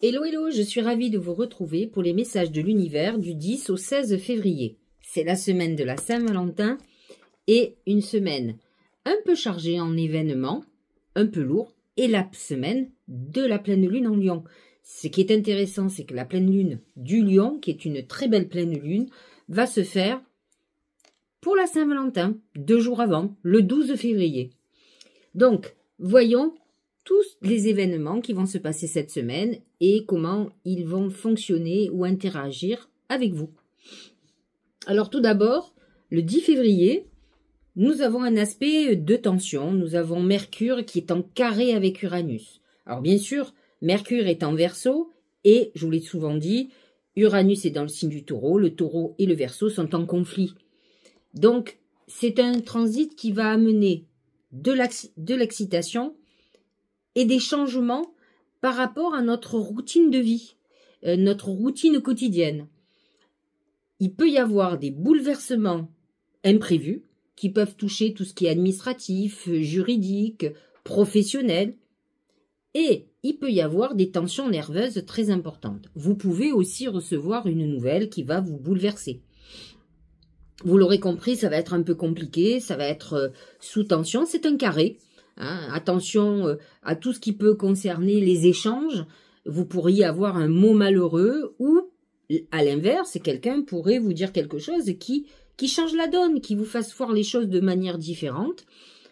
Hello, hello, je suis ravie de vous retrouver pour les messages de l'univers du 10 au 16 février. C'est la semaine de la Saint-Valentin et une semaine un peu chargée en événements, un peu lourd, et la semaine de la pleine lune en Lion. Ce qui est intéressant, c'est que la pleine lune du Lion, qui est une très belle pleine lune, va se faire pour la Saint-Valentin, 2 jours avant, le 12 février. Donc, voyons tous les événements qui vont se passer cette semaine et comment ils vont fonctionner ou interagir avec vous. Alors tout d'abord, le 10 février, nous avons un aspect de tension. Nous avons Mercure qui est en carré avec Uranus. Alors bien sûr, Mercure est en Verseau et, je vous l'ai souvent dit, Uranus est dans le signe du Taureau. Le Taureau et le Verseau sont en conflit. Donc, c'est un transit qui va amener de l'excitation et des changements par rapport à notre routine de vie, notre routine quotidienne. Il peut y avoir des bouleversements imprévus qui peuvent toucher tout ce qui est administratif, juridique, professionnel, et il peut y avoir des tensions nerveuses très importantes. Vous pouvez aussi recevoir une nouvelle qui va vous bouleverser. Vous l'aurez compris, ça va être un peu compliqué, ça va être sous tension, c'est un carré. Attention à tout ce qui peut concerner les échanges. Vous pourriez avoir un mot malheureux ou, à l'inverse, quelqu'un pourrait vous dire quelque chose qui change la donne, qui vous fasse voir les choses de manière différente.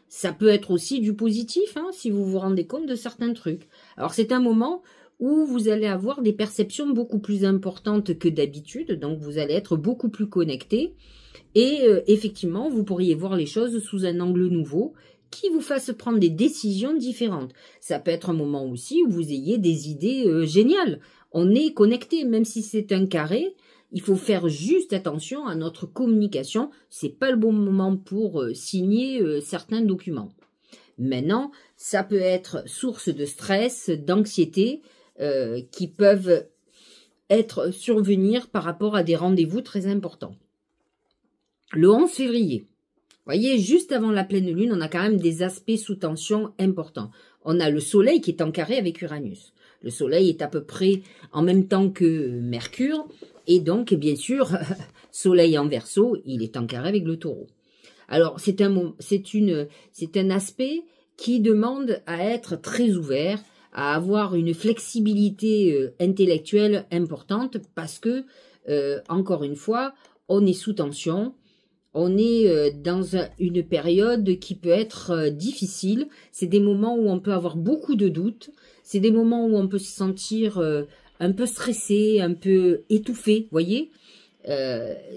Ça peut être aussi du positif, si vous vous rendez compte de certains trucs. Alors c'est un moment où vous allez avoir des perceptions beaucoup plus importantes que d'habitude, donc vous allez être beaucoup plus connecté et effectivement vous pourriez voir les choses sous un angle nouveau qui vous fasse prendre des décisions différentes. Ça peut être un moment aussi où vous ayez des idées géniales. On est connecté, même si c'est un carré, il faut faire juste attention à notre communication. C'est pas le bon moment pour signer certains documents. Maintenant, ça peut être source de stress, d'anxiété, qui peuvent survenir par rapport à des rendez-vous très importants. Le 11 février. Vous voyez, juste avant la pleine lune, on a quand même des aspects sous tension importants. On a le soleil qui est en carré avec Uranus. Le soleil est à peu près en même temps que Mercure. Et donc, bien sûr, soleil en Verseau, il est en carré avec le Taureau. Alors, c'est un aspect qui demande à être très ouvert, à avoir une flexibilité intellectuelle importante parce que, encore une fois, on est sous tension. On est dans une période qui peut être difficile. C'est des moments où on peut avoir beaucoup de doutes. C'est des moments où on peut se sentir un peu stressé, un peu étouffé, voyez.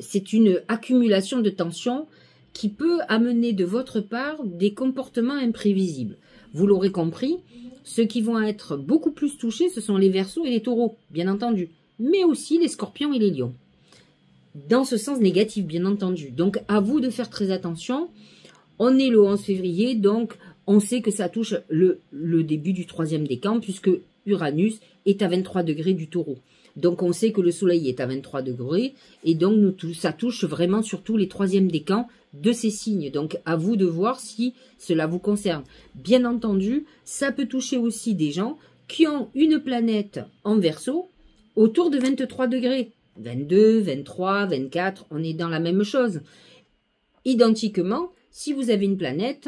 C'est une accumulation de tension qui peut amener de votre part des comportements imprévisibles. Vous l'aurez compris, ceux qui vont être beaucoup plus touchés, ce sont les Verseaux et les Taureaux, bien entendu. Mais aussi les Scorpions et les Lions. Dans ce sens négatif, bien entendu. Donc, à vous de faire très attention. On est le 11 février, donc on sait que ça touche le début du 3e décan, puisque Uranus est à 23 degrés du Taureau. Donc, on sait que le Soleil est à 23 degrés, et donc ça touche vraiment surtout les 3e décans de ces signes. Donc, à vous de voir si cela vous concerne. Bien entendu, ça peut toucher aussi des gens qui ont une planète en Verseau autour de 23 degrés. 22, 23, 24, on est dans la même chose. Identiquement, si vous avez une planète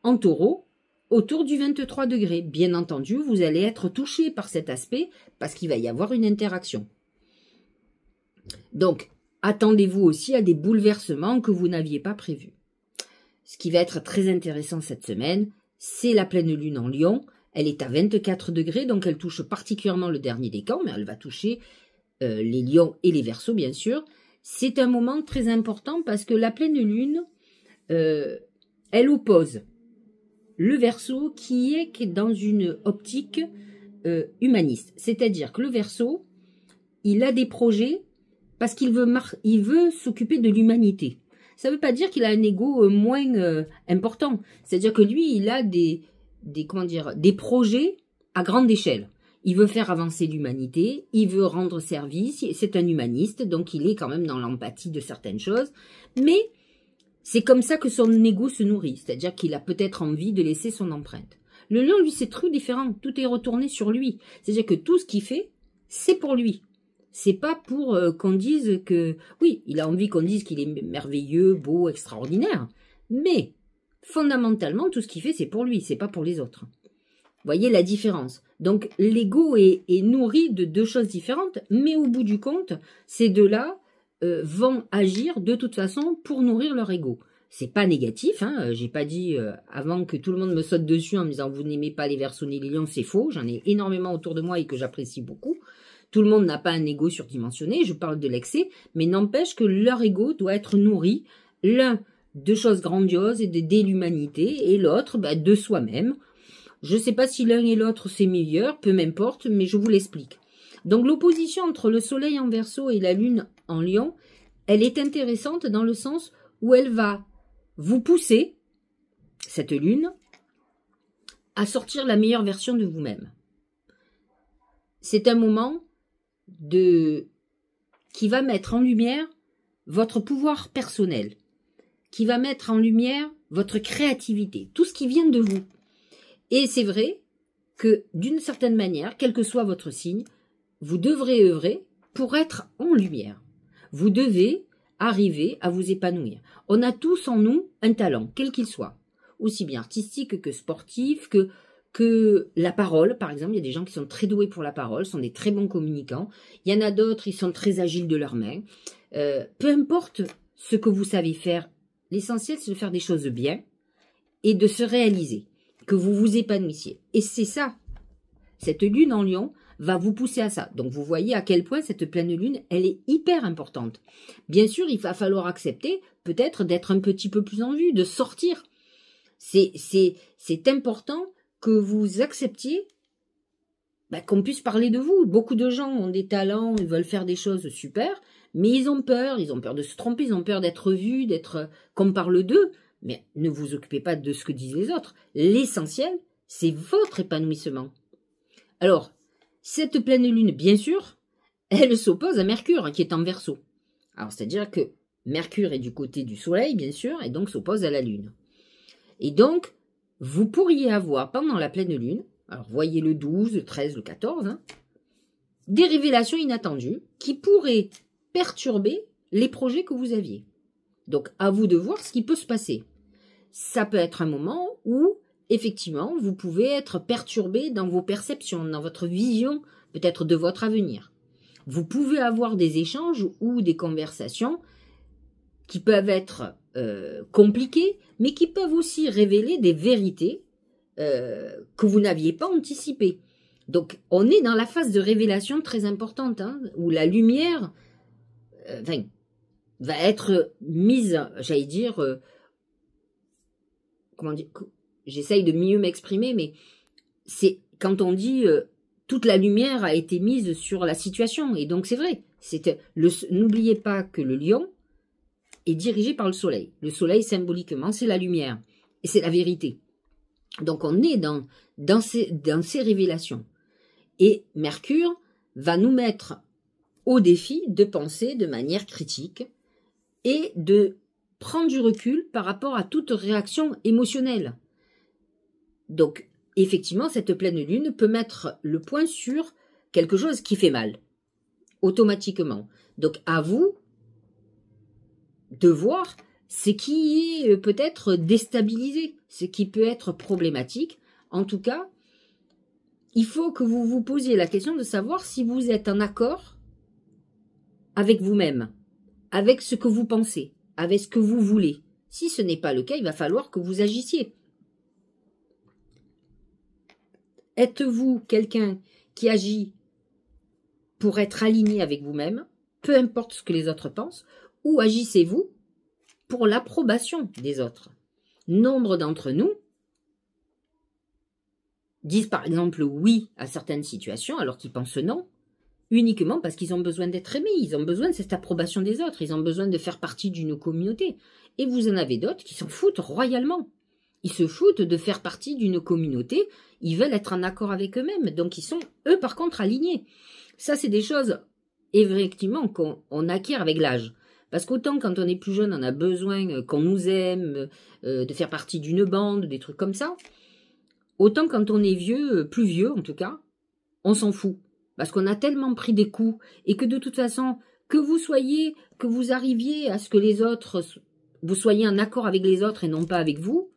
en Taureau, autour du 23 degrés, bien entendu, vous allez être touché par cet aspect parce qu'il va y avoir une interaction. Donc, attendez-vous aussi à des bouleversements que vous n'aviez pas prévus. Ce qui va être très intéressant cette semaine, c'est la pleine lune en Lion. Elle est à 24 degrés, donc elle touche particulièrement le dernier décan, mais elle va toucher les Lions et les Verseaux, bien sûr. C'est un moment très important parce que la pleine lune, elle oppose le Verseau qui est dans une optique humaniste. C'est-à-dire que le Verseau, il a des projets parce qu'il veut s'occuper de l'humanité. Ça ne veut pas dire qu'il a un ego moins important. C'est-à-dire que lui, il a des projets à grande échelle. Il veut faire avancer l'humanité, il veut rendre service, c'est un humaniste, donc il est quand même dans l'empathie de certaines choses. Mais c'est comme ça que son ego se nourrit, c'est-à-dire qu'il a peut-être envie de laisser son empreinte. Le lion, lui, c'est tout différent. Tout est retourné sur lui. C'est-à-dire que tout ce qu'il fait, c'est pour lui. C'est pas pour qu'on dise que... Oui, il a envie qu'on dise qu'il est merveilleux, beau, extraordinaire. Mais, fondamentalement, tout ce qu'il fait, c'est pour lui. C'est pas pour les autres. Vous voyez la différence. Donc, l'ego est nourri de deux choses différentes. Mais au bout du compte, ces deux-là vont agir de toute façon pour nourrir leur ego. C'est pas négatif, hein. J'ai pas dit avant que tout le monde me saute dessus en me disant vous n'aimez pas les Verseaux ni les Lions, c'est faux. J'en ai énormément autour de moi et que j'apprécie beaucoup. Tout le monde n'a pas un ego surdimensionné, je parle de l'excès, mais n'empêche que leur ego doit être nourri, l'un de choses grandioses et de l'humanité, et l'autre de soi-même. Je sais pas si l'un et l'autre c'est meilleur, peu m'importe, mais je vous l'explique. Donc l'opposition entre le soleil en Verseau et la lune en Lion, elle est intéressante dans le sens où elle va vous pousser, cette lune, à sortir la meilleure version de vous-même. C'est un moment qui va mettre en lumière votre pouvoir personnel, qui va mettre en lumière votre créativité, tout ce qui vient de vous. Et c'est vrai que d'une certaine manière, quel que soit votre signe, vous devrez œuvrer pour être en lumière. Vous devez arriver à vous épanouir. On a tous en nous un talent, quel qu'il soit, aussi bien artistique que sportif, que la parole, par exemple. Il y a des gens qui sont très doués pour la parole, sont des très bons communicants. Il y en a d'autres, ils sont très agiles de leurs mains. Peu importe ce que vous savez faire, l'essentiel c'est de faire des choses bien et de se réaliser, que vous vous épanouissiez. Et c'est ça, cette lune en Lion va vous pousser à ça. Donc vous voyez à quel point cette pleine lune, elle est hyper importante. Bien sûr, il va falloir accepter peut-être d'être un petit peu plus en vue, de sortir. C'est important que vous acceptiez qu'on puisse parler de vous. Beaucoup de gens ont des talents, ils veulent faire des choses super, mais ils ont peur de se tromper, ils ont peur d'être vus, qu'on parle d'eux. Mais ne vous occupez pas de ce que disent les autres. L'essentiel, c'est votre épanouissement. Alors, cette pleine lune, bien sûr, elle s'oppose à Mercure, qui est en Verseau. Alors, c'est-à-dire que Mercure est du côté du Soleil, bien sûr, et donc s'oppose à la Lune. Et donc, vous pourriez avoir, pendant la pleine lune, alors voyez le 12, le 13, le 14, des révélations inattendues qui pourraient perturber les projets que vous aviez. Donc, à vous de voir ce qui peut se passer. Ça peut être un moment où, effectivement, vous pouvez être perturbé dans vos perceptions, dans votre vision, peut-être de votre avenir. Vous pouvez avoir des échanges ou des conversations qui peuvent être compliquées, mais qui peuvent aussi révéler des vérités que vous n'aviez pas anticipées. Donc, on est dans la phase de révélation très importante, où la lumière va être mise, j'allais dire, comment dire, j'essaye de mieux m'exprimer, mais c'est quand on dit toute la lumière a été mise sur la situation, et donc c'est vrai. N'oubliez pas que le lion est dirigé par le soleil. Le soleil, symboliquement, c'est la lumière, et c'est la vérité. Donc on est dans ces révélations. Et Mercure va nous mettre au défi de penser de manière critique et de prendre du recul par rapport à toute réaction émotionnelle. Donc, effectivement, cette pleine lune peut mettre le point sur quelque chose qui fait mal, automatiquement. Donc, à vous de voir ce qui est peut-être déstabilisé, ce qui peut être problématique. En tout cas, il faut que vous vous posiez la question de savoir si vous êtes en accord avec vous-même, avec ce que vous pensez, avec ce que vous voulez. Si ce n'est pas le cas, il va falloir que vous agissiez. Êtes-vous quelqu'un qui agit pour être aligné avec vous-même, peu importe ce que les autres pensent, ou agissez-vous pour l'approbation des autres? Nombre d'entre nous disent par exemple oui à certaines situations alors qu'ils pensent non, uniquement parce qu'ils ont besoin d'être aimés, ils ont besoin de cette approbation des autres, ils ont besoin de faire partie d'une communauté. Et vous en avez d'autres qui s'en foutent royalement. Ils se foutent de faire partie d'une communauté, ils veulent être en accord avec eux-mêmes, donc ils sont, eux, par contre, alignés. Ça, c'est des choses, effectivement, qu'on acquiert avec l'âge. Parce qu'autant, quand on est plus jeune, on a besoin qu'on nous aime, de faire partie d'une bande, des trucs comme ça. autant quand on est vieux, plus vieux en tout cas, on s'en fout. Parce qu'on a tellement pris des coups et que de toute façon, que vous arriviez à ce que les autres, vous soyez en accord avec les autres et non pas avec vous,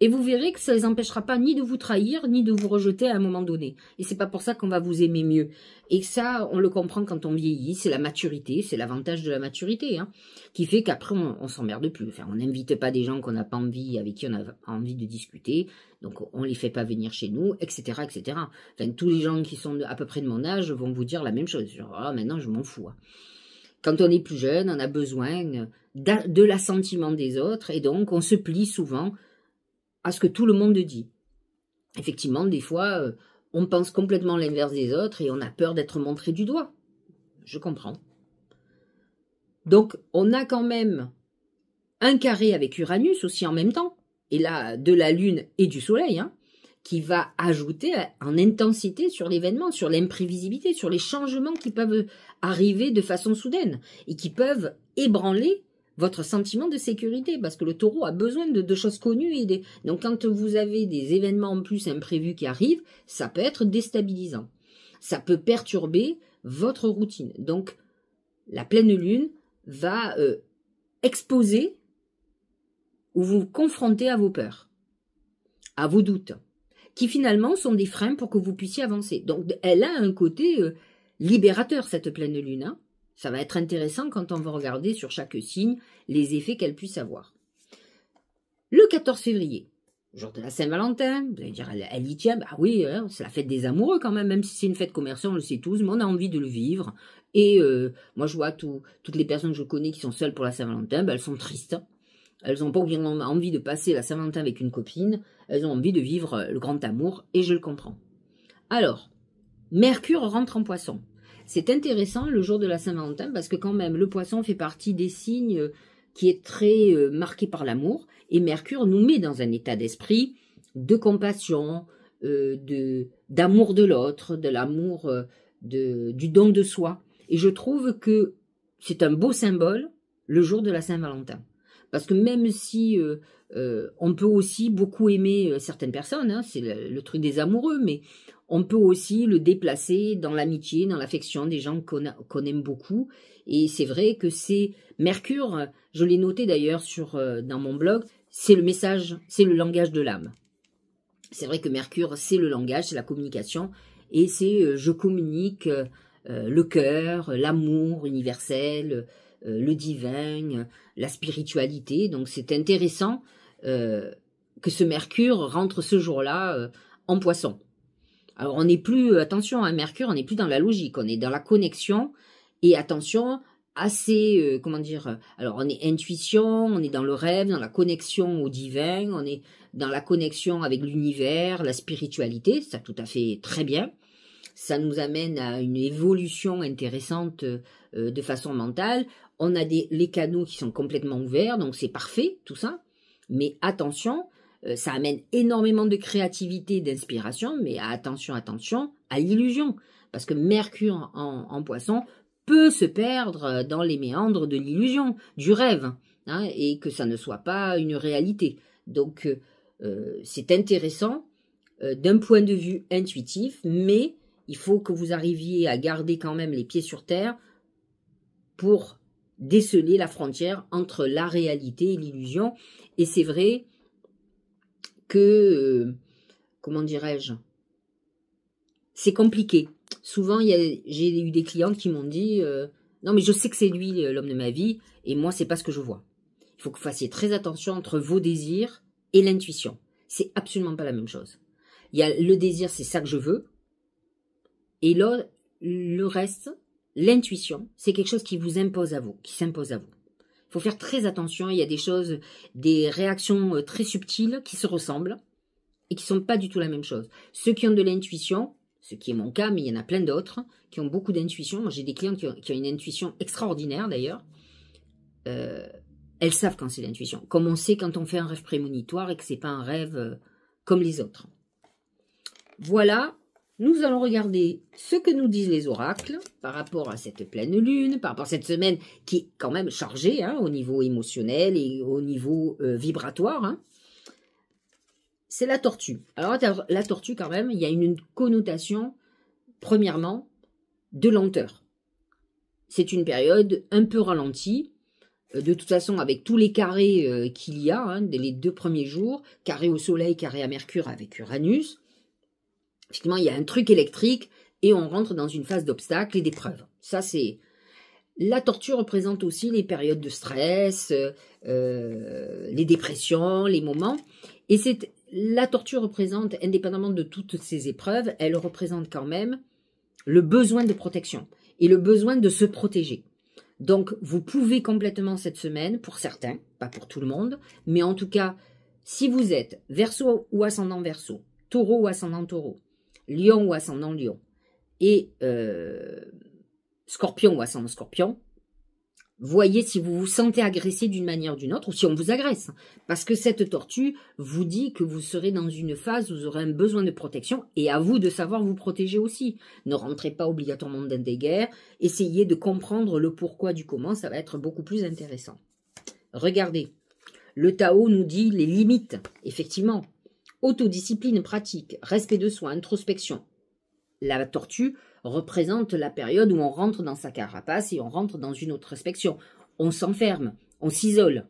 et vous verrez que ça ne les empêchera pas ni de vous trahir, ni de vous rejeter à un moment donné. Et c'est pas pour ça qu'on va vous aimer mieux. Et ça, on le comprend quand on vieillit, c'est la maturité, c'est l'avantage de la maturité, hein, qui fait qu'après, on s'emmerde plus. Enfin, on n'invite pas des gens qu'on n'a pas envie, avec qui on a envie de discuter, donc on les fait pas venir chez nous, etc., etc. Enfin, tous les gens qui sont à peu près de mon âge vont vous dire la même chose. Genre, ah, maintenant, je m'en fous. Hein. Quand on est plus jeune, on a besoin de l'assentiment des autres, et donc on se plie souvent à ce que tout le monde dit. Effectivement, des fois, on pense complètement l'inverse des autres et on a peur d'être montré du doigt. Je comprends. Donc, on a quand même un carré avec Uranus aussi en même temps, et là, de la Lune et du Soleil, hein, qui va ajouter en intensité sur l'événement, sur l'imprévisibilité, sur les changements qui peuvent arriver de façon soudaine et qui peuvent ébranler votre sentiment de sécurité, parce que le taureau a besoin de choses connues. Donc quand vous avez des événements en plus imprévus qui arrivent, ça peut être déstabilisant. Ça peut perturber votre routine. Donc la pleine lune va exposer ou vous confronter à vos peurs, à vos doutes, qui finalement sont des freins pour que vous puissiez avancer. Donc elle a un côté libérateur, cette pleine lune, hein. Ça va être intéressant quand on va regarder sur chaque signe les effets qu'elle puisse avoir. Le 14 février, jour de la Saint-Valentin, vous allez dire, elle y tient, bah oui, hein, c'est la fête des amoureux quand même si c'est une fête commerciale, on le sait tous, mais on a envie de le vivre. Et moi je vois toutes les personnes que je connais qui sont seules pour la Saint-Valentin, bah, elles sont tristes. Elles n'ont pas envie de passer la Saint-Valentin avec une copine, elles ont envie de vivre le grand amour, et je le comprends. Alors, Mercure rentre en Poisson. C'est intéressant le jour de la Saint-Valentin parce que quand même le Poisson fait partie des signes qui est très marqué par l'amour, et Mercure nous met dans un état d'esprit de compassion, d'amour de l'autre, de l'amour, du don de soi. Et je trouve que c'est un beau symbole le jour de la Saint-Valentin. Parce que même si on peut aussi beaucoup aimer certaines personnes, hein, c'est le truc des amoureux, mais on peut aussi le déplacer dans l'amitié, dans l'affection des gens qu'on aime beaucoup. Et c'est vrai que c'est Mercure, je l'ai noté d'ailleurs dans mon blog, c'est le message, c'est le langage de l'âme. C'est vrai que Mercure, c'est le langage, c'est la communication, et c'est je communique le cœur, l'amour universel, le divin, la spiritualité. Donc c'est intéressant que ce Mercure rentre ce jour-là en Poisson. Alors on n'est plus, attention, hein, Mercure, on n'est plus dans la logique, on est dans la connexion, et attention, assez, comment dire, alors on est intuition, on est dans le rêve, dans la connexion au divin, on est dans la connexion avec l'univers, la spiritualité, ça tout à fait très bien. Ça nous amène à une évolution intéressante de façon mentale. On a les canaux qui sont complètement ouverts, donc c'est parfait tout ça. Mais attention, ça amène énormément de créativité, d'inspiration, mais attention à l'illusion. Parce que Mercure en Poisson peut se perdre dans les méandres de l'illusion, du rêve, hein, et que ça ne soit pas une réalité. Donc c'est intéressant d'un point de vue intuitif, mais il faut que vous arriviez à garder quand même les pieds sur terre pour déceler la frontière entre la réalité et l'illusion. Et c'est vrai que, comment dirais-je, c'est compliqué. Souvent, j'ai eu des clientes qui m'ont dit non mais je sais que c'est lui l'homme de ma vie, et moi c'est pas ce que je vois. Il faut que vous fassiez très attention entre vos désirs et l'intuition. C'est absolument pas la même chose. Il y a le désir, c'est ça que je veux, et là, le reste, l'intuition, c'est quelque chose qui vous impose à vous, qui s'impose à vous. Il faut faire très attention, il y a des choses, des réactions très subtiles qui se ressemblent et qui ne sont pas du tout la même chose. Ceux qui ont de l'intuition, ce qui est mon cas, mais il y en a plein d'autres, qui ont beaucoup d'intuition. Moi, j'ai des clients qui ont une intuition extraordinaire d'ailleurs. Elles savent quand c'est l'intuition. Comme on sait quand on fait un rêve prémonitoire et que ce n'est pas un rêve comme les autres. Voilà. Nous allons regarder ce que nous disent les oracles par rapport à cette pleine lune, par rapport à cette semaine qui est quand même chargée, hein, au niveau émotionnel et au niveau vibratoire. Hein. c'est la tortue. Alors, la tortue, quand même, il y a une connotation, premièrement, de lenteur. C'est une période un peu ralentie. De toute façon, avec tous les carrés qu'il y a, dès les 2 premiers jours, carré au Soleil, carré à Mercure avec Uranus, effectivement, il y a un truc électrique et on rentre dans une phase d'obstacle et d'épreuve. Ça, c'est... La tortue représente aussi les périodes de stress, les dépressions, les moments. Et la tortue représente, indépendamment de toutes ces épreuves, elle représente quand même le besoin de protection et le besoin de se protéger. Donc, vous pouvez complètement cette semaine, pour certains, pas pour tout le monde, mais en tout cas, si vous êtes Verseau ou ascendant Verseau, Taureau ou ascendant Taureau, Lion ou ascendant Lion, et Scorpion ou ascendant Scorpion, voyez si vous vous sentez agressé d'une manière ou d'une autre, ou si on vous agresse. Parce que cette tortue vous dit que vous serez dans une phase où vous aurez un besoin de protection, et à vous de savoir vous protéger aussi. Ne rentrez pas obligatoirement dans des guerres, essayez de comprendre le pourquoi du comment, ça va être beaucoup plus intéressant. Regardez, le Tao nous dit les limites, effectivement. Autodiscipline pratique, respect de soi, introspection. La tortue représente la période où on rentre dans sa carapace et on rentre dans une autrospection. On s'enferme, on s'isole.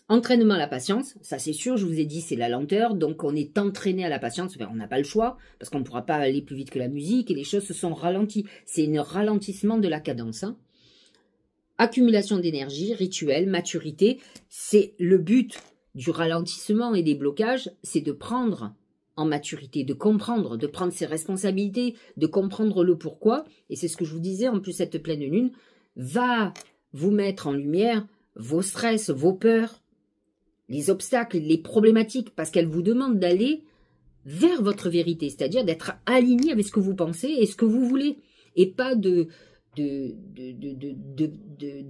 Entraînement à la patience, ça c'est sûr, je vous ai dit, c'est la lenteur, donc on est entraîné à la patience, on n'a pas le choix, parce qu'on ne pourra pas aller plus vite que la musique, et les choses se sont ralenties. C'est un ralentissement de la cadence. Accumulation d'énergie, rituel, maturité, c'est le but du ralentissement et des blocages, c'est de prendre en maturité, de comprendre, de prendre ses responsabilités, de comprendre le pourquoi. Et c'est ce que je vous disais, en plus cette pleine lune va vous mettre en lumière vos stress, vos peurs, les obstacles, les problématiques, parce qu'elle vous demande d'aller vers votre vérité, c'est-à-dire d'être aligné avec ce que vous pensez et ce que vous voulez, et pas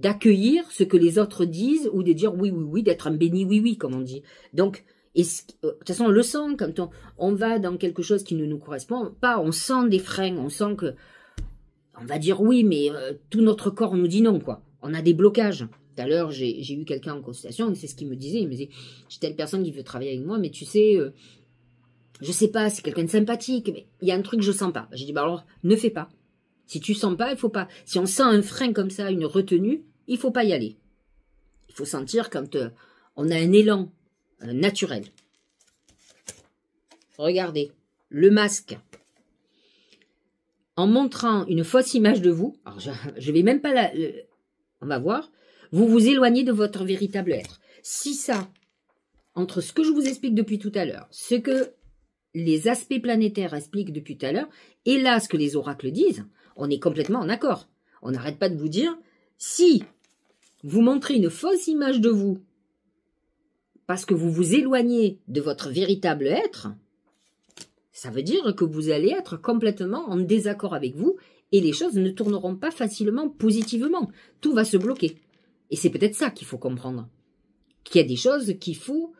d'accueillir ce que les autres disent ou de dire oui, oui, oui, d'être un béni oui, oui, comme on dit. Donc, de toute façon, on le sent quand on va dans quelque chose qui ne nous correspond pas, on sent des freins, on sent que, on va dire oui, mais tout notre corps nous dit non, quoi. On a des blocages. Tout à l'heure, j'ai eu quelqu'un en consultation, et c'est ce qu'il me disait, il me disait, j'ai telle personne qui veut travailler avec moi, mais tu sais, je sais pas, c'est quelqu'un de sympathique, mais il y a un truc que je sens pas. J'ai dit, bah alors, ne fais pas. Si tu sens pas, il faut pas. Si on sent un frein comme ça, une retenue, il faut pas y aller. Il faut sentir quand on a un élan naturel. Regardez, le masque. En montrant une fausse image de vous, alors je vais même pas on va voir, vous vous éloignez de votre véritable être. Si ça, entre ce que je vous explique depuis tout à l'heure, ce que les aspects planétaires expliquent depuis tout à l'heure, et là ce que les oracles disent, on est complètement en accord. On n'arrête pas de vous dire, si vous montrez une fausse image de vous, parce que vous vous éloignez de votre véritable être, ça veut dire que vous allez être complètement en désaccord avec vous et les choses ne tourneront pas facilement positivement. Tout va se bloquer. Et c'est peut-être ça qu'il faut comprendre. Qu'il y a des choses qu'il faut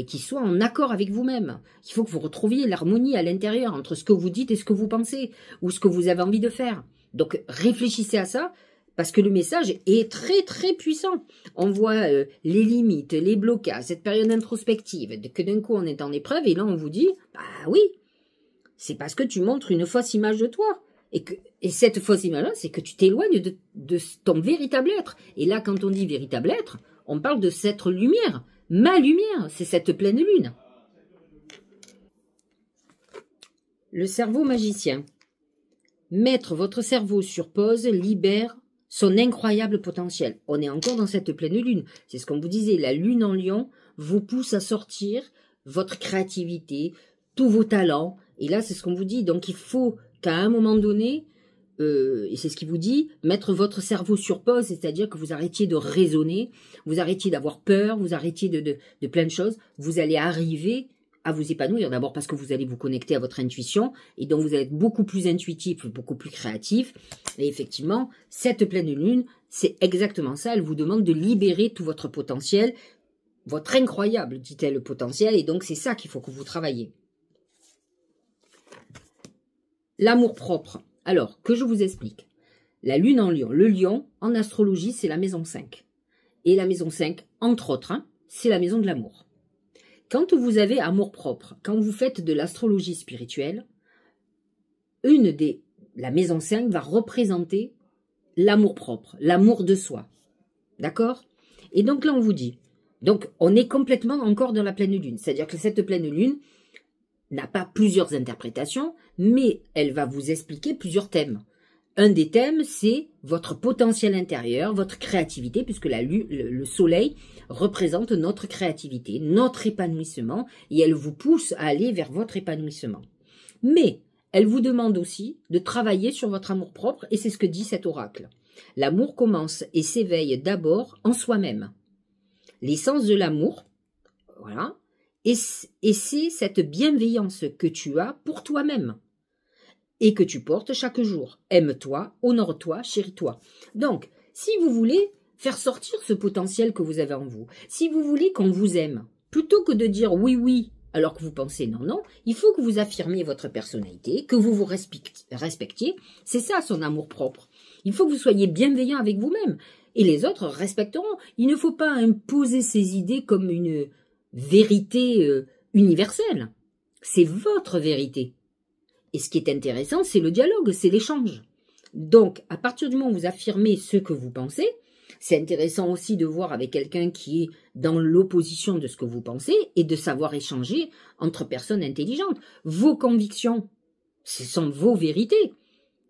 qui soient en accord avec vous-même. Il faut que vous retrouviez l'harmonie à l'intérieur entre ce que vous dites et ce que vous pensez ou ce que vous avez envie de faire. Donc réfléchissez à ça. Parce que le message est très très puissant. On voit les limites, les blocages, cette période introspective, que d'un coup on est en épreuve et là on vous dit, bah oui, c'est parce que tu montres une fausse image de toi. Et cette fausse image-là, c'est que tu t'éloignes de ton véritable être. Et là, quand on dit véritable être, on parle de cette lumière. Ma lumière, c'est cette pleine lune. Le cerveau magicien. Mettre votre cerveau sur pause libère son incroyable potentiel. On est encore dans cette pleine lune. C'est ce qu'on vous disait. La lune en lion vous pousse à sortir votre créativité, tous vos talents. Et là, c'est ce qu'on vous dit. Donc, il faut qu'à un moment donné, et c'est ce qu'il vous dit, mettre votre cerveau sur pause, c'est-à-dire que vous arrêtiez de raisonner, vous arrêtiez d'avoir peur, vous arrêtiez de plein de choses. Vous allez arriver à vous épanouir. D'abord parce que vous allez vous connecter à votre intuition et donc vous allez être beaucoup plus intuitif, beaucoup plus créatif. Et effectivement, cette pleine lune, c'est exactement ça. Elle vous demande de libérer tout votre potentiel, votre incroyable, dit-elle, potentiel. Et donc c'est ça qu'il faut que vous travaillez. L'amour-propre. Alors, que je vous explique. La lune en lion. Le lion, en astrologie, c'est la maison 5. Et la maison 5, entre autres, c'est la maison de l'amour. Quand vous avez amour-propre, quand vous faites de l'astrologie spirituelle, la maison 5 va représenter l'amour-propre, l'amour de soi. D'accord? Et donc là, on vous dit, donc on est complètement encore dans la pleine lune. C'est-à-dire que cette pleine lune n'a pas plusieurs interprétations, mais elle va vous expliquer plusieurs thèmes. Un des thèmes, c'est votre potentiel intérieur, votre créativité, puisque le soleil représente notre créativité, notre épanouissement, et elle vous pousse à aller vers votre épanouissement. Mais elle vous demande aussi de travailler sur votre amour-propre, et c'est ce que dit cet oracle. L'amour commence et s'éveille d'abord en soi-même. L'essence de l'amour, voilà, et c'est cette bienveillance que tu as pour toi-même et que tu portes chaque jour. Aime-toi, honore-toi, chéris-toi. Donc, si vous voulez faire sortir ce potentiel que vous avez en vous, si vous voulez qu'on vous aime, plutôt que de dire oui, oui, alors que vous pensez non, non, il faut que vous affirmiez votre personnalité, que vous vous respectiez. C'est ça son amour propre. Il faut que vous soyez bienveillant avec vous-même. Et les autres respecteront. Il ne faut pas imposer ces idées comme une vérité universelle. C'est votre vérité. Et ce qui est intéressant, c'est le dialogue, c'est l'échange. Donc, à partir du moment où vous affirmez ce que vous pensez, c'est intéressant aussi de voir avec quelqu'un qui est dans l'opposition de ce que vous pensez et de savoir échanger entre personnes intelligentes. Vos convictions, ce sont vos vérités.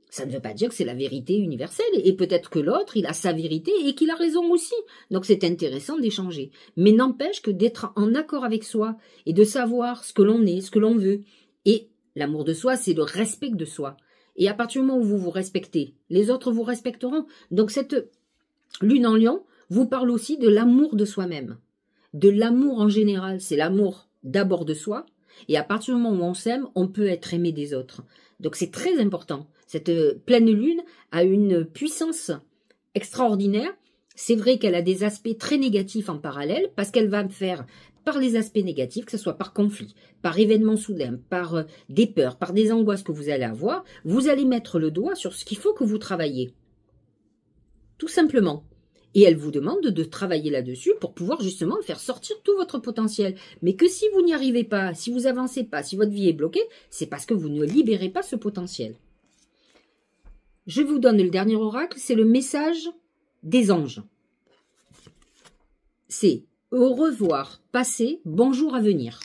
Ça ne veut pas dire que c'est la vérité universelle. Et peut-être que l'autre, il a sa vérité et qu'il a raison aussi. Donc c'est intéressant d'échanger. Mais n'empêche que d'être en accord avec soi et de savoir ce que l'on est, ce que l'on veut. Et l'amour de soi, c'est le respect de soi. Et à partir du moment où vous vous respectez, les autres vous respecteront. Donc cette lune en lion vous parle aussi de l'amour de soi-même. De l'amour en général, c'est l'amour d'abord de soi. Et à partir du moment où on s'aime, on peut être aimé des autres. Donc c'est très important. Cette pleine lune a une puissance extraordinaire. C'est vrai qu'elle a des aspects très négatifs en parallèle, parce qu'elle va faire par les aspects négatifs, que ce soit par conflit, par événement soudain, par des peurs, par des angoisses que vous allez avoir, vous allez mettre le doigt sur ce qu'il faut que vous travaillez. Tout simplement. Et elle vous demande de travailler là-dessus pour pouvoir justement faire sortir tout votre potentiel. Mais que si vous n'y arrivez pas, si vous avancez pas, si votre vie est bloquée, c'est parce que vous ne libérez pas ce potentiel. Je vous donne le dernier oracle, c'est le message des anges. C'est au revoir, passé, bonjour à venir.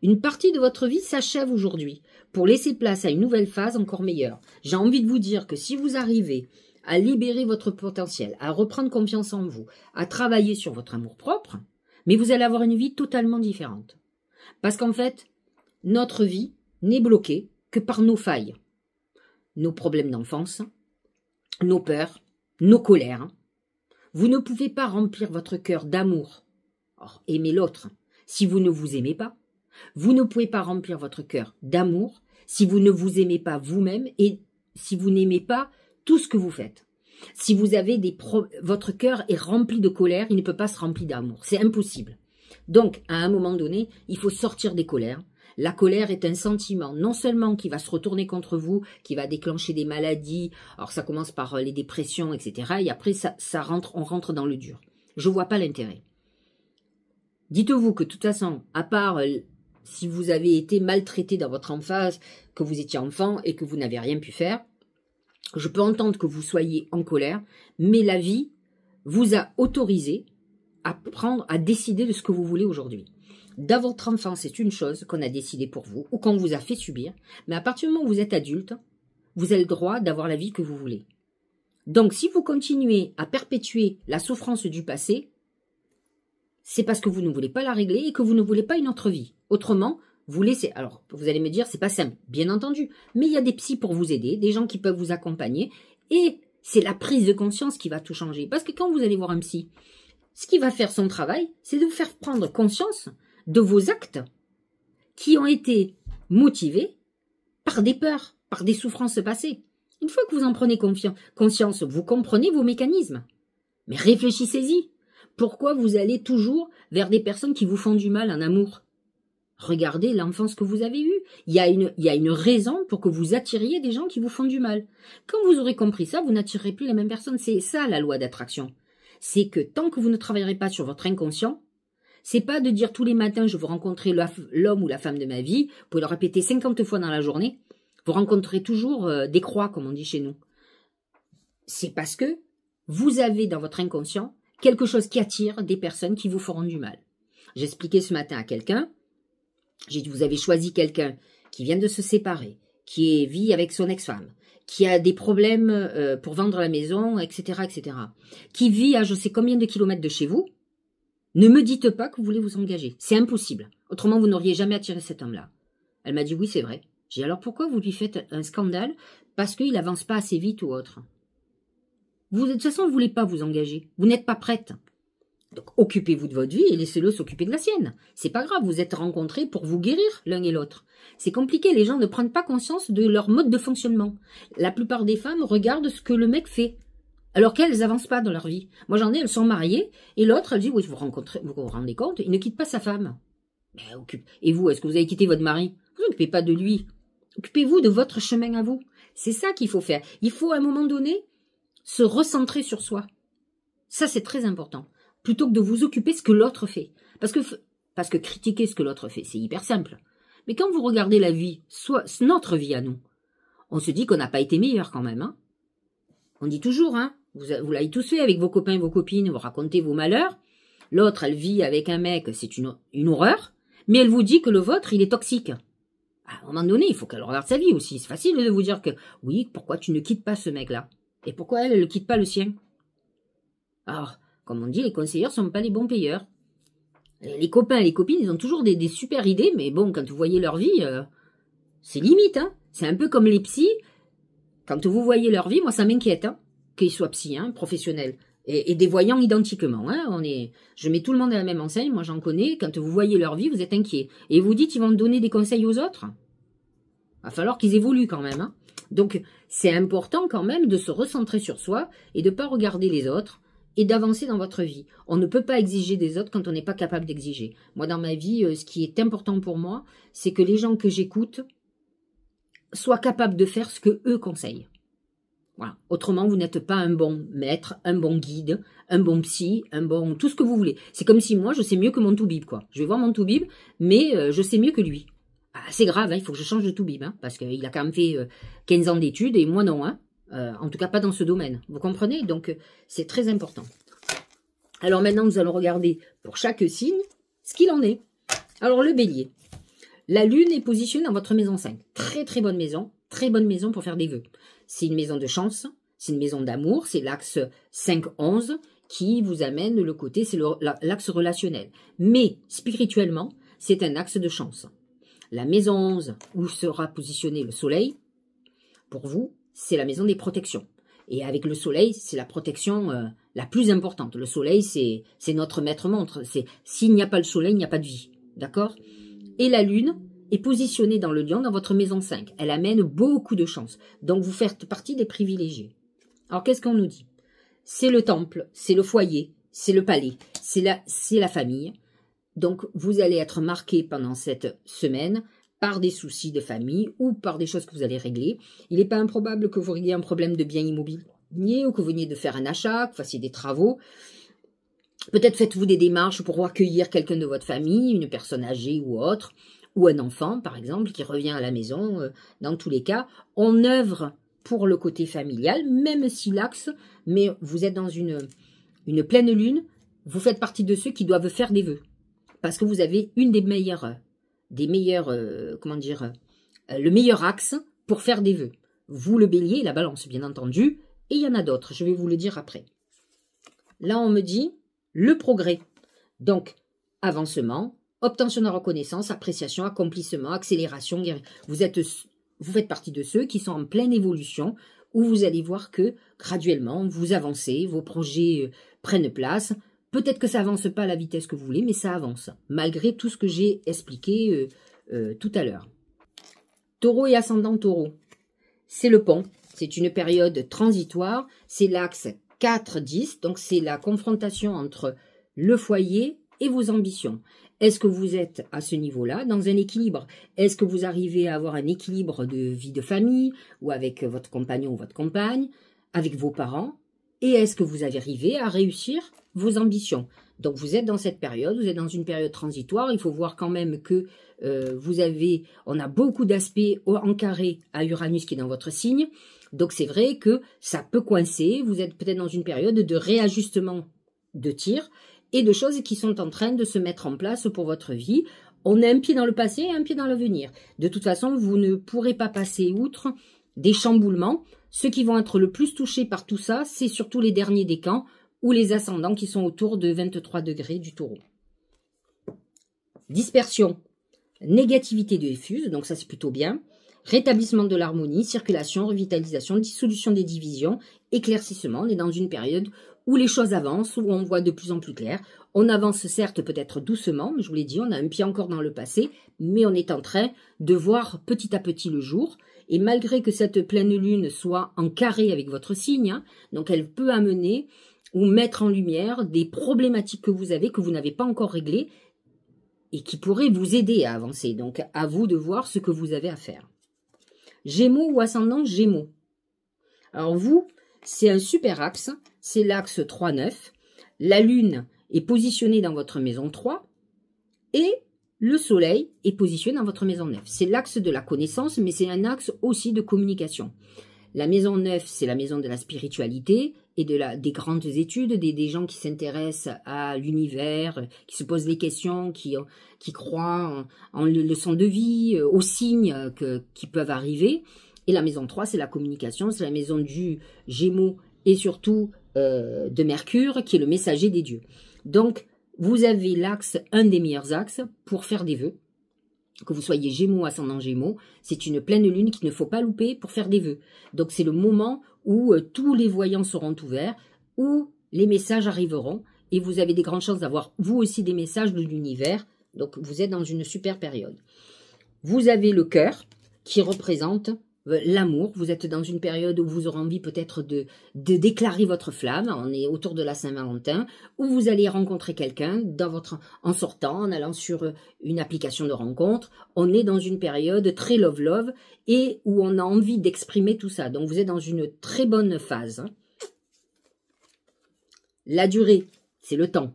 Une partie de votre vie s'achève aujourd'hui pour laisser place à une nouvelle phase encore meilleure. J'ai envie de vous dire que si vous arrivez à libérer votre potentiel, à reprendre confiance en vous, à travailler sur votre amour-propre, mais vous allez avoir une vie totalement différente. Parce qu'en fait, notre vie n'est bloquée que par nos failles, nos problèmes d'enfance, nos peurs, nos colères. Vous ne pouvez pas remplir votre cœur d'amour, aimer l'autre, si vous ne vous aimez pas. Vous ne pouvez pas remplir votre cœur d'amour si vous ne vous aimez pas vous-même et si vous n'aimez pas tout ce que vous faites. Si vous avez votre cœur est rempli de colère, il ne peut pas se remplir d'amour. C'est impossible. Donc, à un moment donné, il faut sortir des colères. La colère est un sentiment, non seulement qui va se retourner contre vous, qui va déclencher des maladies. Alors, ça commence par les dépressions, etc. Et après, on rentre dans le dur. Je vois pas l'intérêt. Dites-vous que, de toute façon, à part si vous avez été maltraité dans votre enfance, que vous étiez enfant et que vous n'avez rien pu faire, je peux entendre que vous soyez en colère, mais la vie vous a autorisé à décider de ce que vous voulez aujourd'hui. Dans votre enfance, c'est une chose qu'on a décidé pour vous, ou qu'on vous a fait subir, mais à partir du moment où vous êtes adulte, vous avez le droit d'avoir la vie que vous voulez. Donc, si vous continuez à perpétuer la souffrance du passé, c'est parce que vous ne voulez pas la régler et que vous ne voulez pas une autre vie. Autrement, vous laissez. Alors, vous allez me dire, c'est pas simple, bien entendu, mais il y a des psys pour vous aider, des gens qui peuvent vous accompagner, et c'est la prise de conscience qui va tout changer. Parce que quand vous allez voir un psy, ce qui va faire son travail, c'est de vous faire prendre conscience de vos actes qui ont été motivés par des peurs, par des souffrances passées. Une fois que vous en prenez conscience, vous comprenez vos mécanismes. Mais réfléchissez-y. Pourquoi vous allez toujours vers des personnes qui vous font du mal en amour? Regardez l'enfance que vous avez eue. Il y a une raison pour que vous attiriez des gens qui vous font du mal. Quand vous aurez compris ça, vous n'attirerez plus les mêmes personnes. C'est ça la loi d'attraction. C'est que tant que vous ne travaillerez pas sur votre inconscient, C'est pas de dire tous les matins, je veux rencontrer l'homme ou la femme de ma vie. Vous pouvez le répéter 50 fois dans la journée. Vous rencontrez toujours des croix, comme on dit chez nous. C'est parce que vous avez dans votre inconscient quelque chose qui attire des personnes qui vous feront du mal. J'expliquais ce matin à quelqu'un, j'ai dit, vous avez choisi quelqu'un qui vient de se séparer, qui vit avec son ex-femme, qui a des problèmes pour vendre la maison, etc., etc., qui vit à je sais combien de kilomètres de chez vous. Ne me dites pas que vous voulez vous engager. C'est impossible. Autrement, vous n'auriez jamais attiré cet homme-là. Elle m'a dit, oui, c'est vrai. J'ai dit, alors pourquoi vous lui faites un scandale parce qu'il n'avance pas assez vite ou autre? Vous, de toute façon, vous ne voulez pas vous engager. Vous n'êtes pas prête. Donc, occupez-vous de votre vie et laissez-le s'occuper de la sienne. C'est pas grave, vous êtes rencontrés pour vous guérir l'un et l'autre. C'est compliqué, les gens ne prennent pas conscience de leur mode de fonctionnement. La plupart des femmes regardent ce que le mec fait, alors qu'elles n'avancent pas dans leur vie. Moi, j'en ai, elles sont mariées, et l'autre, elle dit, oui, vous vous rendez compte, il ne quitte pas sa femme. Ben, et vous, est-ce que vous avez quitté votre mari? Vous ne occupez pas de lui. Occupez-vous de votre chemin à vous. C'est ça qu'il faut faire. Il faut, à un moment donné, se recentrer sur soi. Ça, c'est très important. Plutôt que de vous occuper de ce que l'autre fait. Parce que critiquer ce que l'autre fait, c'est hyper simple. Mais quand vous regardez la vie, soit notre vie à nous, on se dit qu'on n'a pas été meilleur quand même. Hein. On dit toujours, hein, vous l'avez tous fait avec vos copains et vos copines, vous racontez vos malheurs. L'autre, elle vit avec un mec, c'est une horreur. Mais elle vous dit que le vôtre, il est toxique. À un moment donné, il faut qu'elle regarde sa vie aussi. C'est facile de vous dire que, oui, pourquoi tu ne quittes pas ce mec-là? Et pourquoi elle ne quitte pas le sien? Alors, comme on dit, les conseillers sont pas les bons payeurs. Les copains et les copines, ils ont toujours des super idées, mais bon, quand vous voyez leur vie, c'est limite, hein. C'est un peu comme les psys. Quand vous voyez leur vie, moi, ça m'inquiète, hein, qu'ils soient psy, hein, professionnels. Et des voyants identiquement, hein. Je mets tout le monde à la même enseigne, moi j'en connais. Quand vous voyez leur vie, vous êtes inquiet. Et vous dites, ils vont donner des conseils aux autres. Va falloir qu'ils évoluent quand même, hein. Donc, c'est important quand même de se recentrer sur soi et de ne pas regarder les autres et d'avancer dans votre vie. On ne peut pas exiger des autres quand on n'est pas capable d'exiger. Moi, dans ma vie, ce qui est important pour moi, c'est que les gens que j'écoute soient capables de faire ce que eux conseillent. Voilà. Autrement, vous n'êtes pas un bon maître, un bon guide, un bon psy, un bon... tout ce que vous voulez. C'est comme si moi, je sais mieux que mon toubib, quoi. Je vais voir mon toubib, mais je sais mieux que lui. Ah, c'est grave, hein, il faut que je change de toubib, hein, parce qu'il a quand même fait 15 ans d'études, et moi non, hein. En tout cas pas dans ce domaine. Vous comprenez? Donc, c'est très important. Alors maintenant, nous allons regarder pour chaque signe ce qu'il en est. Alors, le bélier. La lune est positionnée dans votre maison 5. Très très bonne maison. Très bonne maison pour faire des vœux. C'est une maison de chance. C'est une maison d'amour. C'est l'axe 5-11 qui vous amène le côté, c'est l'axe relationnel. Mais, spirituellement, c'est un axe de chance. La maison 11, où sera positionné le soleil, pour vous, c'est la maison des protections. Et avec le soleil, c'est la protection la plus importante. Le soleil, c'est notre maître-montre. S'il n'y a pas le soleil, il n'y a pas de vie. D'accord? Et la lune est positionnée dans le lion, dans votre maison 5. Elle amène beaucoup de chance. Donc, vous faites partie des privilégiés. Alors, qu'est-ce qu'on nous dit? C'est le temple, c'est le foyer, c'est le palais, c'est la famille. Donc, vous allez être marqué pendant cette semaine par des soucis de famille ou par des choses que vous allez régler. Il n'est pas improbable que vous régliez un problème de bien immobilier ou que vous veniez de faire un achat, que vous fassiez des travaux. Peut-être faites-vous des démarches pour accueillir quelqu'un de votre famille, une personne âgée ou autre, ou un enfant, par exemple, qui revient à la maison. Dans tous les cas, on œuvre pour le côté familial, même si l'axe, mais vous êtes dans une pleine lune, vous faites partie de ceux qui doivent faire des vœux. Parce que vous avez une des meilleures le meilleur axe pour faire des vœux. Vous, le bélier et la balance, bien entendu, et il y en a d'autres, je vais vous le dire après. Là, on me dit le progrès. Donc, avancement, obtention de reconnaissance, appréciation, accomplissement, accélération. Vous faites partie de ceux qui sont en pleine évolution, où vous allez voir que, graduellement, vous avancez, vos projets prennent place. Peut-être que ça avance pas à la vitesse que vous voulez, mais ça avance, malgré tout ce que j'ai expliqué tout à l'heure. Taureau et ascendant taureau, c'est le pont, c'est une période transitoire, c'est l'axe 4-10, donc c'est la confrontation entre le foyer et vos ambitions. Est-ce que vous êtes à ce niveau-là, dans un équilibre? Est-ce que vous arrivez à avoir un équilibre de vie de famille, ou avec votre compagnon ou votre compagne, avec vos parents? Et est-ce que vous arrivez à réussir vos ambitions. Donc vous êtes dans cette période, vous êtes dans une période transitoire. Il faut voir quand même que on a beaucoup d'aspects en carré à Uranus qui est dans votre signe. Donc c'est vrai que ça peut coincer. Vous êtes peut-être dans une période de réajustement de tir et de choses qui sont en train de se mettre en place pour votre vie. On a un pied dans le passé et un pied dans l'avenir. De toute façon, vous ne pourrez pas passer outre des chamboulements. Ceux qui vont être le plus touchés par tout ça, c'est surtout les derniers décans ou les ascendants qui sont autour de 23 degrés du taureau. Dispersion, négativité diffuse, donc ça c'est plutôt bien. Rétablissement de l'harmonie, circulation, revitalisation, dissolution des divisions, éclaircissement. On est dans une période où les choses avancent, où on voit de plus en plus clair. On avance certes peut-être doucement, mais je vous l'ai dit, on a un pied encore dans le passé, mais on est en train de voir petit à petit le jour. Et malgré que cette pleine lune soit en carré avec votre signe, hein, donc elle peut amener ou mettre en lumière des problématiques que vous avez, que vous n'avez pas encore réglées, et qui pourraient vous aider à avancer. Donc à vous de voir ce que vous avez à faire. Gémeaux ou ascendant Gémeaux. Alors vous, c'est un super axe, c'est l'axe 3-9. La lune est positionnée dans votre maison 3 et le soleil est positionné dans votre maison 9. C'est l'axe de la connaissance, mais c'est un axe aussi de communication. La maison 9, c'est la maison de la spiritualité et des grandes études, des gens qui s'intéressent à l'univers, qui se posent des questions, qui croient en leçons de vie, aux signes qui peuvent arriver. Et la maison 3, c'est la communication, c'est la maison du Gémeaux et surtout de Mercure, qui est le messager des dieux. Donc, vous avez l'axe, un des meilleurs axes pour faire des vœux. Que vous soyez Gémeaux, ascendant Gémeaux, c'est une pleine lune qu'il ne faut pas louper pour faire des vœux. Donc c'est le moment où tous les voyants seront ouverts, où les messages arriveront, et vous avez des grandes chances d'avoir vous aussi des messages de l'univers. Donc vous êtes dans une super période. Vous avez le cœur qui représente l'amour. Vous êtes dans une période où vous aurez envie peut-être de déclarer votre flamme. On est autour de la Saint-Valentin, où vous allez rencontrer quelqu'un en sortant, en allant sur une application de rencontre. On est dans une période très love-love et où on a envie d'exprimer tout ça. Donc vous êtes dans une très bonne phase. La durée, c'est le temps.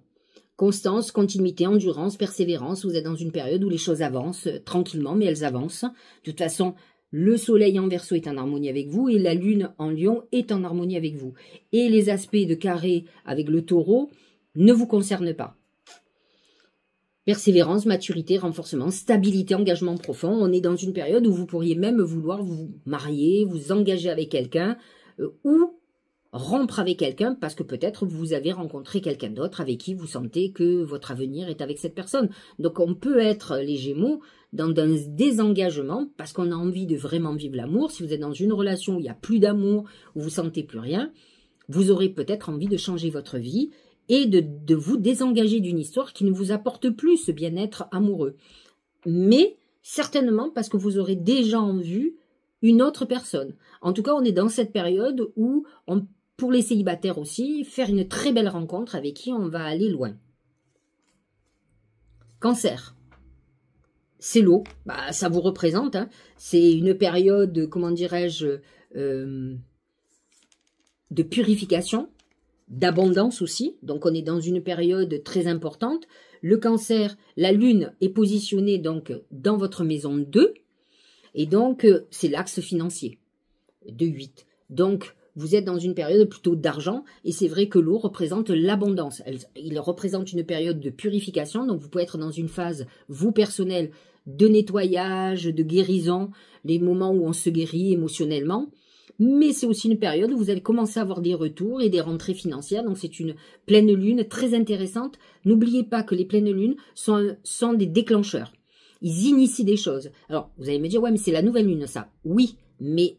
Constance, continuité, endurance, persévérance. Vous êtes dans une période où les choses avancent tranquillement, mais elles avancent. De toute façon, le soleil en Verseau est en harmonie avec vous et la lune en Lion est en harmonie avec vous. Et les aspects de carré avec le taureau ne vous concernent pas. Persévérance, maturité, renforcement, stabilité, engagement profond. On est dans une période où vous pourriez même vouloir vous marier, vous engager avec quelqu'un ou rompre avec quelqu'un parce que peut-être vous avez rencontré quelqu'un d'autre avec qui vous sentez que votre avenir est avec cette personne. Donc on peut être, les Gémeaux, dans un désengagement parce qu'on a envie de vraiment vivre l'amour. Si vous êtes dans une relation où il n'y a plus d'amour, où vous sentez plus rien, vous aurez peut-être envie de changer votre vie et de vous désengager d'une histoire qui ne vous apporte plus ce bien-être amoureux. Mais certainement parce que vous aurez déjà en vue une autre personne. En tout cas, on est dans cette période où, pour les célibataires aussi, faire une très belle rencontre avec qui on va aller loin. Cancer. C'est l'eau, ça vous représente, hein. C'est une période, comment dirais-je, de purification, d'abondance aussi, donc on est dans une période très importante. Le Cancer, la lune est positionnée donc dans votre maison 2, et donc c'est l'axe financier de 8. Donc vous êtes dans une période plutôt d'argent, et c'est vrai que l'eau représente l'abondance. Il représente une période de purification, donc vous pouvez être dans une phase, vous personnelle, de nettoyage, de guérison, les moments où on se guérit émotionnellement. Mais c'est aussi une période où vous allez commencer à avoir des retours et des rentrées financières, donc c'est une pleine lune très intéressante. N'oubliez pas que les pleines lunes sont des déclencheurs. Ils initient des choses. Alors, vous allez me dire, ouais, mais c'est la nouvelle lune, ça. Oui, mais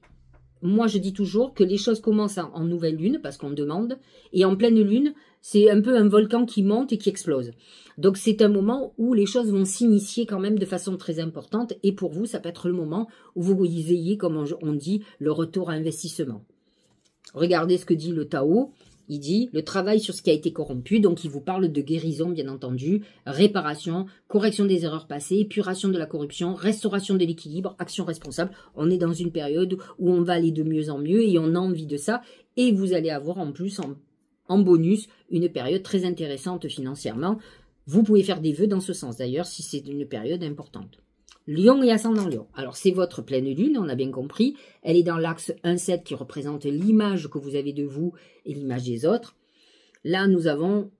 moi, je dis toujours que les choses commencent en nouvelle lune, parce qu'on demande, et en pleine lune, c'est un peu un volcan qui monte et qui explose. Donc, c'est un moment où les choses vont s'initier quand même de façon très importante, et pour vous, ça peut être le moment où vous ayez, comme on dit, le retour à investissement. Regardez ce que dit le Tao. Il dit le travail sur ce qui a été corrompu, donc il vous parle de guérison, bien entendu, réparation, correction des erreurs passées, épuration de la corruption, restauration de l'équilibre, action responsable. On est dans une période où on va aller de mieux en mieux et on a envie de ça. Et vous allez avoir en plus en bonus une période très intéressante financièrement. Vous pouvez faire des vœux dans ce sens d'ailleurs si c'est une période importante. Lion et ascendant Lion. Alors c'est votre pleine lune, on a bien compris. Elle est dans l'axe 1-7 qui représente l'image que vous avez de vous et l'image des autres. Là nous avons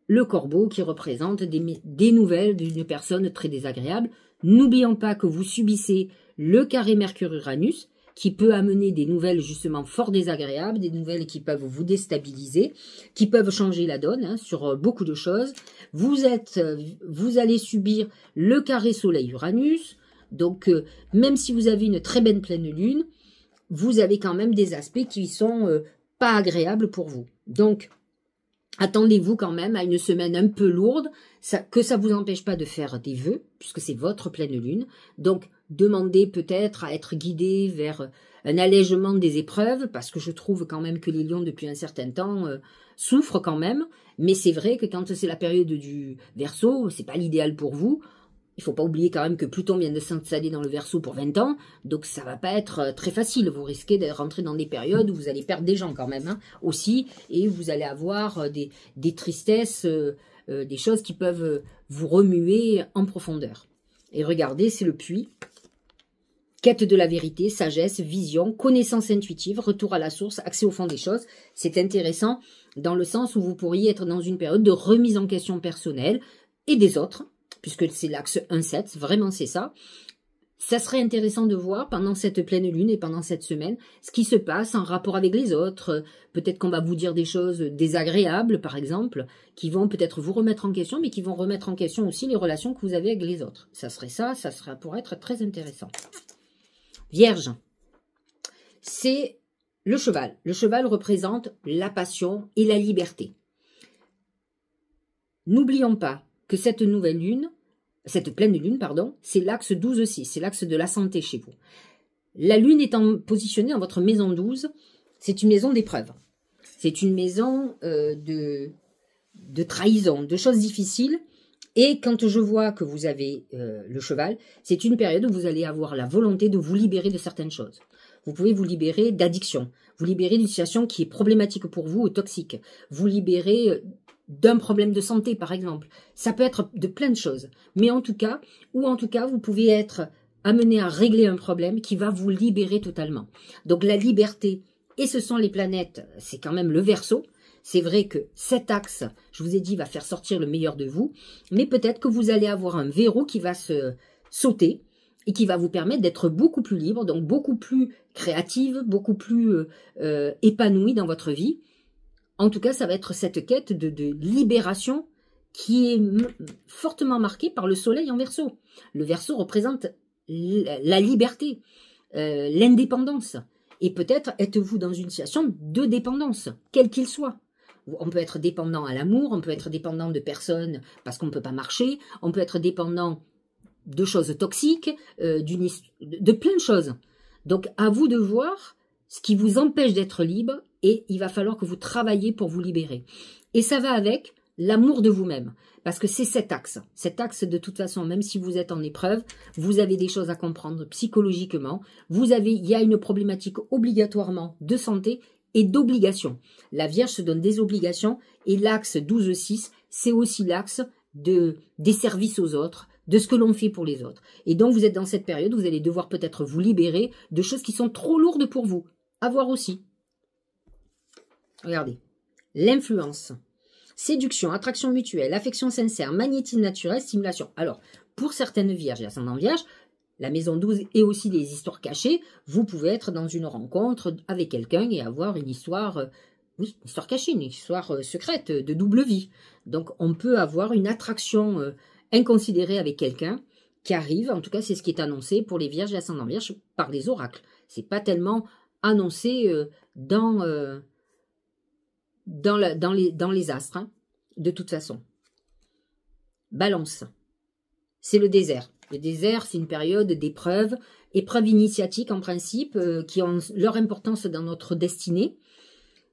le corbeau qui représente des nouvelles d'une personne très désagréable. N'oublions pas que vous subissez le carré Mercure-Uranus qui peut amener des nouvelles justement fort désagréables, des nouvelles qui peuvent vous déstabiliser, qui peuvent changer la donne sur beaucoup de choses. Vous allez subir le carré Soleil-Uranus, donc même si vous avez une très belle pleine lune, vous avez quand même des aspects qui sont pas agréables pour vous. Donc, attendez-vous quand même à une semaine un peu lourde, que ça ne vous empêche pas de faire des vœux, puisque c'est votre pleine lune. Donc, demandez peut-être à être guidé vers un allègement des épreuves, parce que je trouve quand même que les lions, depuis un certain temps, souffrent quand même. Mais c'est vrai que quand c'est la période du Verseau, c'est pas l'idéal pour vous. Il ne faut pas oublier quand même que Pluton vient de s'installer dans le Verseau pour 20 ans, donc ça ne va pas être très facile. Vous risquez de rentrer dans des périodes où vous allez perdre des gens quand même, aussi, et vous allez avoir des tristesses, des choses qui peuvent vous remuer en profondeur. Et regardez, c'est le puits. Quête de la vérité, sagesse, vision, connaissance intuitive, retour à la source, accès au fond des choses. C'est intéressant dans le sens où vous pourriez être dans une période de remise en question personnelle et des autres, puisque c'est l'axe 1-7, vraiment c'est ça. Ça serait intéressant de voir pendant cette pleine lune et pendant cette semaine ce qui se passe en rapport avec les autres. Peut-être qu'on va vous dire des choses désagréables, par exemple, qui vont peut-être vous remettre en question, mais qui vont remettre en question aussi les relations que vous avez avec les autres. Ça pourrait être très intéressant. Vierge, c'est le cheval. Le cheval représente la passion et la liberté. N'oublions pas que cette nouvelle lune, cette pleine lune, pardon, c'est l'axe 12-6, c'est l'axe de la santé chez vous. La lune étant positionnée dans votre maison 12, c'est une maison d'épreuve. C'est une maison de trahison, de choses difficiles. Et quand je vois que vous avez le cheval, c'est une période où vous allez avoir la volonté de vous libérer de certaines choses. Vous pouvez vous libérer d'addiction, vous libérer d'une situation qui est problématique pour vous ou toxique, vous libérer d'un problème de santé, par exemple. Ça peut être de plein de choses. Mais en tout cas, vous pouvez être amené à régler un problème qui va vous libérer totalement. Donc la liberté, et ce sont les planètes, c'est quand même le Verseau. C'est vrai que cet axe, je vous ai dit, va faire sortir le meilleur de vous. Mais peut-être que vous allez avoir un verrou qui va se sauter et qui va vous permettre d'être beaucoup plus libre, donc beaucoup plus créative, beaucoup plus épanouie dans votre vie. En tout cas, ça va être cette quête de libération qui est fortement marquée par le soleil en Verseau. Le Verseau représente la liberté, l'indépendance. Et peut-être êtes-vous dans une situation de dépendance, quel qu'il soit. On peut être dépendant à l'amour, on peut être dépendant de personnes parce qu'on ne peut pas marcher, on peut être dépendant de choses toxiques, de plein de choses. Donc, à vous de voir ce qui vous empêche d'être libre et il va falloir que vous travailliez pour vous libérer. Et ça va avec l'amour de vous-même. Parce que c'est cet axe. Cet axe, de toute façon, même si vous êtes en épreuve, vous avez des choses à comprendre psychologiquement. Il y a une problématique obligatoirement de santé et d'obligation. La Vierge se donne des obligations et l'axe 12-6, c'est aussi l'axe des services aux autres, de ce que l'on fait pour les autres. Et donc, vous êtes dans cette période où vous allez devoir peut-être vous libérer de choses qui sont trop lourdes pour vous. À voir aussi. Regardez. L'influence. Séduction, attraction mutuelle, affection sincère, magnétisme naturel, stimulation. Alors, pour certaines vierges et ascendants vierges, la maison 12 et aussi les histoires cachées, vous pouvez être dans une rencontre avec quelqu'un et avoir une histoire, une histoire cachée, une histoire secrète, de double vie. Donc, on peut avoir une attraction inconsidérée avec quelqu'un qui arrive, en tout cas, c'est ce qui est annoncé pour les vierges et ascendants vierges par les oracles. C'est pas tellement annoncé dans les astres, de toute façon. Balance. C'est le désert. Le désert, c'est une période d'épreuves, épreuves initiatiques en principe, qui ont leur importance dans notre destinée.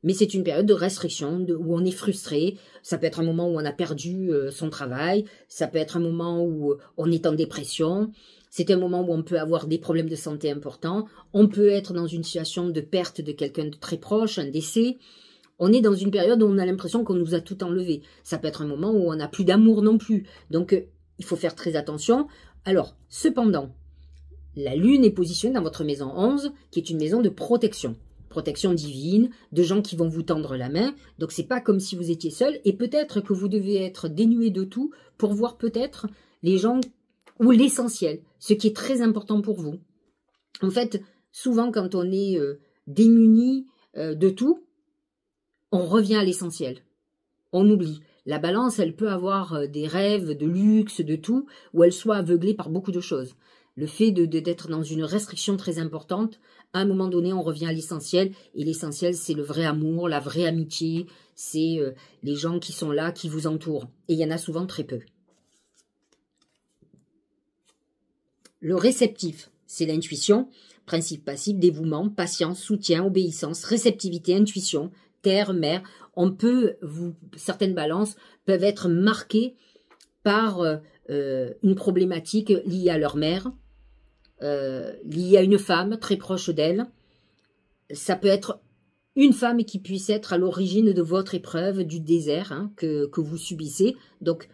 Mais c'est une période de restriction, où on est frustré. Ça peut être un moment où on a perdu son travail. Ça peut être un moment où on est en dépression. C'est un moment où on peut avoir des problèmes de santé importants. On peut être dans une situation de perte de quelqu'un de très proche, un décès. On est dans une période où on a l'impression qu'on nous a tout enlevé. Ça peut être un moment où on n'a plus d'amour non plus. Donc, il faut faire très attention. Alors, cependant, la Lune est positionnée dans votre maison 11, qui est une maison de protection. Protection divine, de gens qui vont vous tendre la main. Donc, c'est pas comme si vous étiez seul. Et peut-être que vous devez être dénué de tout pour voir peut-être les gens ou l'essentiel, ce qui est très important pour vous. En fait, souvent, quand on est démuni de tout, on revient à l'essentiel. On oublie. La balance, elle peut avoir des rêves de luxe, de tout, ou elle soit aveuglée par beaucoup de choses. Le fait d'être dans une restriction très importante, à un moment donné, on revient à l'essentiel. Et l'essentiel, c'est le vrai amour, la vraie amitié. C'est les gens qui sont là, qui vous entourent. Et il y en a souvent très peu. Le réceptif, c'est l'intuition. Principe passif, dévouement, patience, soutien, obéissance, réceptivité, intuition, terre, mer. Certaines balances peuvent être marquées par une problématique liée à leur mère, liée à une femme très proche d'elle. Ça peut être une femme qui puisse être à l'origine de votre épreuve du désert que vous subissez. Donc,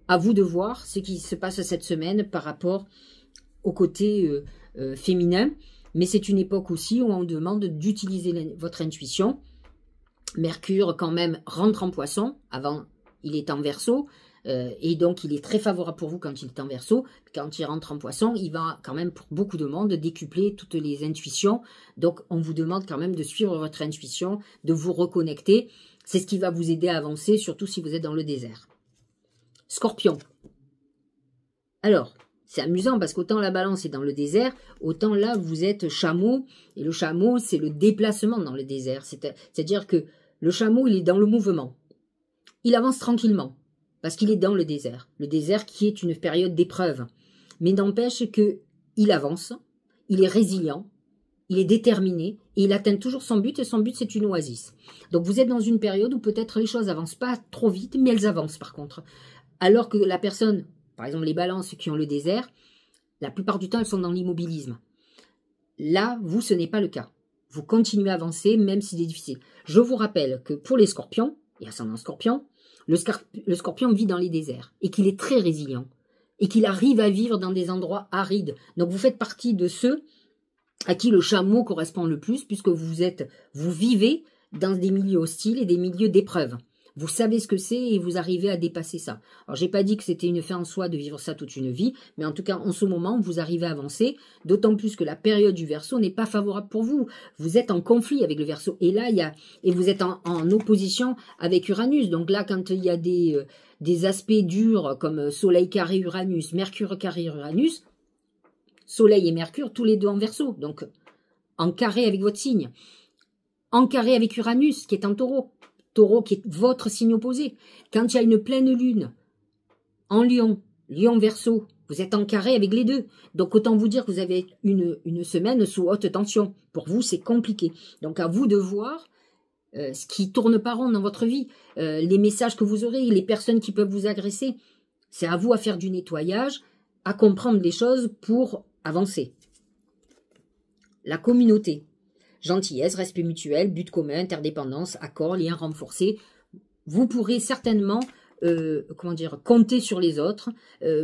à vous de voir ce qui se passe cette semaine par rapport au côté féminin. Mais c'est une époque aussi où on demande d'utiliser votre intuition. Mercure, quand même, rentre en Poisson. Avant, il est en Verseau. Et donc, il est très favorable pour vous quand il est en Verseau. Quand il rentre en Poisson, il va quand même, pour beaucoup de monde, décupler toutes les intuitions. Donc, on vous demande quand même de suivre votre intuition, de vous reconnecter. C'est ce qui va vous aider à avancer, surtout si vous êtes dans le désert. Scorpion. Alors, c'est amusant parce qu'autant la balance est dans le désert, autant là, vous êtes chameau. Et le chameau, c'est le déplacement dans le désert. C'est-à-dire que le chameau, il est dans le mouvement. Il avance tranquillement parce qu'il est dans le désert. Le désert qui est une période d'épreuve. Mais n'empêche qu'il avance, il est résilient, il est déterminé et il atteint toujours son but. Et son but, c'est une oasis. Donc, vous êtes dans une période où peut-être les choses n'avancent pas trop vite, mais elles avancent par contre. Alors que la personne... Par exemple, les balances qui ont le désert, la plupart du temps, elles sont dans l'immobilisme. Là, vous, ce n'est pas le cas. Vous continuez à avancer, même si c'est difficile. Je vous rappelle que pour les scorpions, et ascendant scorpion, le scorpion vit dans les déserts et qu'il est très résilient et qu'il arrive à vivre dans des endroits arides. Donc, vous faites partie de ceux à qui le chameau correspond le plus puisque vous vivez dans des milieux hostiles et des milieux d'épreuve. Vous savez ce que c'est et vous arrivez à dépasser ça. Alors, j'ai pas dit que c'était une fin en soi de vivre ça toute une vie, mais en tout cas, en ce moment, vous arrivez à avancer, d'autant plus que la période du Verseau n'est pas favorable pour vous. Vous êtes en conflit avec le Verseau. Et là, vous êtes en opposition avec Uranus. Donc là, quand il y a des aspects durs comme Soleil carré Uranus, Mercure carré Uranus, Soleil et Mercure, tous les deux en Verseau. Donc, en carré avec votre signe. En carré avec Uranus, qui est en Taureau. Taureau qui est votre signe opposé. Quand il y a une pleine lune en Lion, Lion Verseau, vous êtes en carré avec les deux. Donc autant vous dire que vous avez une semaine sous haute tension. Pour vous, c'est compliqué. Donc à vous de voir ce qui tourne pas rond dans votre vie, les messages que vous aurez, les personnes qui peuvent vous agresser. C'est à vous à faire du nettoyage, à comprendre les choses pour avancer. La communauté. Gentillesse, respect mutuel, but commun, interdépendance, accord, lien renforcé. Vous pourrez certainement compter sur les autres.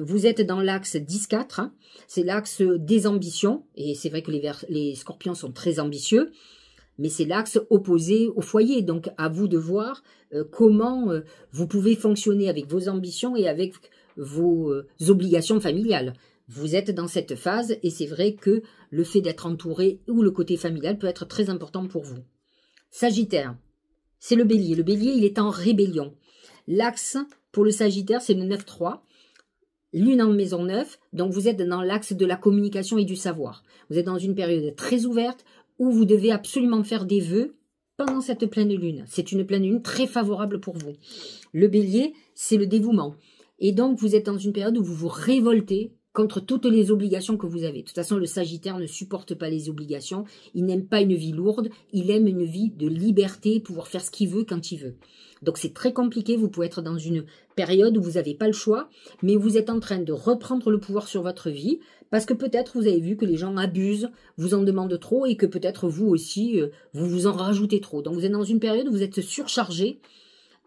Vous êtes dans l'axe 10-4, c'est l'axe des ambitions. Et c'est vrai que les scorpions sont très ambitieux, mais c'est l'axe opposé au foyer. Donc à vous de voir comment vous pouvez fonctionner avec vos ambitions et avec vos obligations familiales. Vous êtes dans cette phase et c'est vrai que le fait d'être entouré ou le côté familial peut être très important pour vous. Sagittaire, c'est le bélier. Le bélier, il est en rébellion. L'axe pour le Sagittaire, c'est le 9-3. Lune en maison 9, donc vous êtes dans l'axe de la communication et du savoir. Vous êtes dans une période très ouverte où vous devez absolument faire des vœux pendant cette pleine lune. C'est une pleine lune très favorable pour vous. Le bélier, c'est le dévouement. Et donc, vous êtes dans une période où vous vous révoltez contre toutes les obligations que vous avez. De toute façon, le Sagittaire ne supporte pas les obligations. Il n'aime pas une vie lourde. Il aime une vie de liberté, pouvoir faire ce qu'il veut quand il veut. Donc, c'est très compliqué. Vous pouvez être dans une période où vous n'avez pas le choix, mais vous êtes en train de reprendre le pouvoir sur votre vie Parce que peut-être vous avez vu que les gens abusent, vous en demandent trop et que peut-être vous aussi, vous vous en rajoutez trop. Donc vous êtes dans une période où vous êtes surchargé